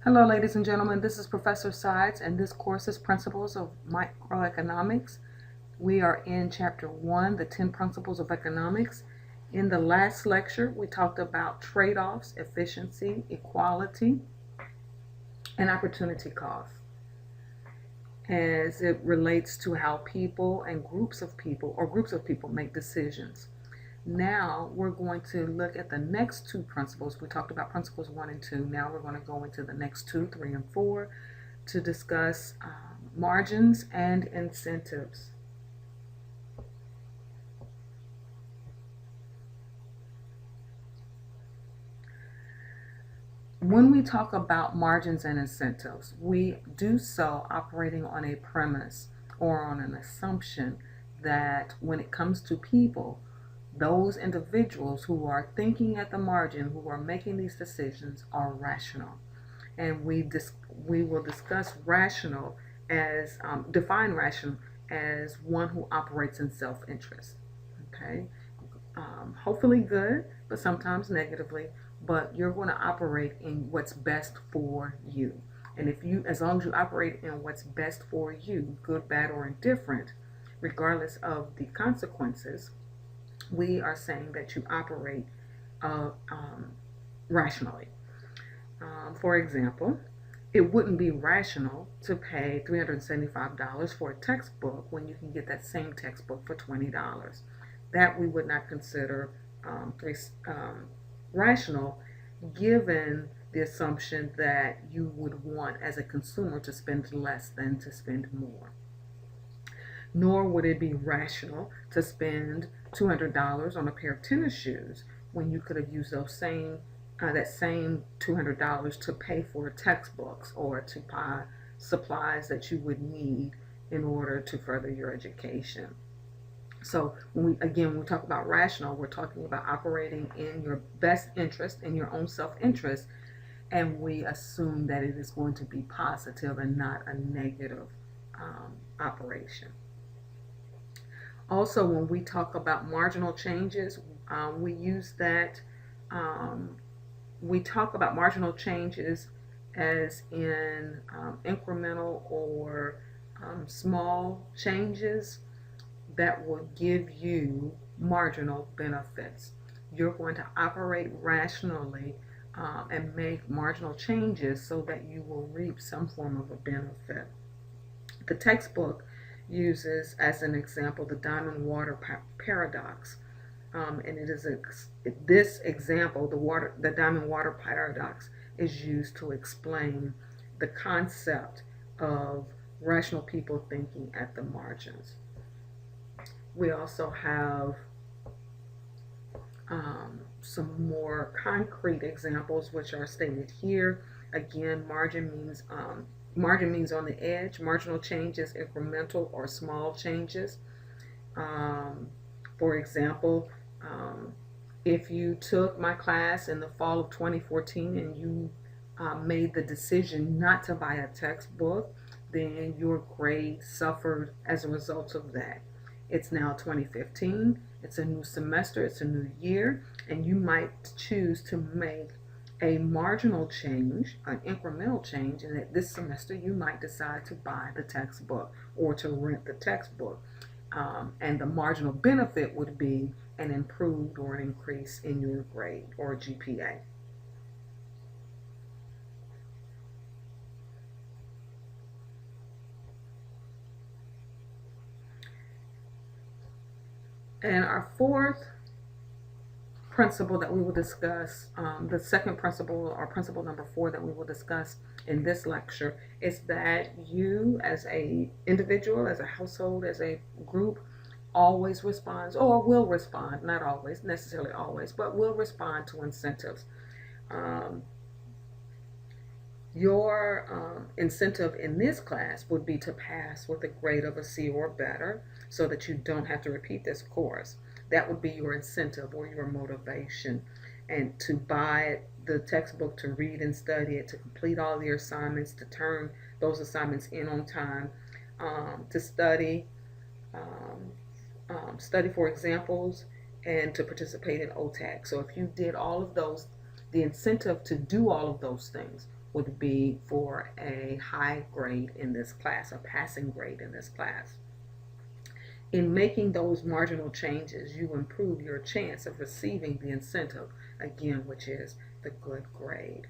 Hello, ladies and gentlemen. This is Professor Sides, and this course is Principles of Microeconomics. We are in Chapter 1, the 10 Principles of Economics. In the last lecture, we talked about trade-offs, efficiency, equality, and opportunity costs as it relates to how people and groups of people make decisions. Now we're going to look at the next two principles. We talked about principles 1 and 2. Now we're going to go into the next 2, 3, and 4 to discuss margins and incentives. When we talk about margins and incentives, we do so operating on a premise or on an assumption that when it comes to people, those individuals who are thinking at the margin, who are making these decisions, are rational. And we will discuss rational as, define rational as one who operates in self-interest. Okay? Hopefully good, but sometimes negatively, but you're going to operate in what's best for you. And as long as you operate in what's best for you, good, bad, or indifferent, regardless of the consequences, we are saying that you operate rationally. For example, it wouldn't be rational to pay $375 for a textbook when you can get that same textbook for $20. That we would not consider rational, given the assumption that you would want as a consumer to spend less than to spend more. Nor would it be rational to spend $200 on a pair of tennis shoes when you could have used that same $200 to pay for textbooks or to buy supplies that you would need in order to further your education. So when we talk about rational, we're talking about operating in your best interest, in your own self-interest, and we assume that it is going to be positive and not a negative operation. Also, when we talk about marginal changes, we use that. We talk about marginal changes as in incremental or small changes that will give you marginal benefits. You're going to operate rationally and make marginal changes so that you will reap some form of a benefit. The textbook uses as an example the diamond water paradox. And it is this example, the diamond water paradox, is used to explain the concept of rational people thinking at the margins. We also have some more concrete examples which are stated here. Again, margin means on the edge. Marginal changes, incremental or small changes. For example, if you took my class in the fall of 2014 and you made the decision not to buy a textbook, then your grade suffered as a result of that. It's now 2015, it's a new semester, it's a new year, and you might choose to make a marginal change, an incremental change, and that this semester you might decide to buy the textbook or to rent the textbook. And the marginal benefit would be an improved or an increase in your grade or GPA. And our fourth principle that we will discuss, the second principle or principle number 4 that we will discuss in this lecture, is that you as a individual, as a household, as a group, always responds or will respond, not always, necessarily always, but will respond to incentives. Your incentive in this class would be to pass with a grade of a C or better so that you don't have to repeat this course. That would be your incentive or your motivation. And to buy the textbook, to read and study it, to complete all your assignments, to turn those assignments in on time, to study for examples, and to participate in OTAC. So if you did all of those, the incentive to do all of those things would be for a high grade in this class, a passing grade in this class. In making those marginal changes, you improve your chance of receiving the incentive, again, which is the good grade.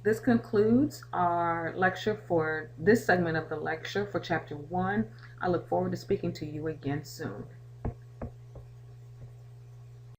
This concludes our lecture for this segment of the lecture for Chapter 1. I look forward to speaking to you again soon.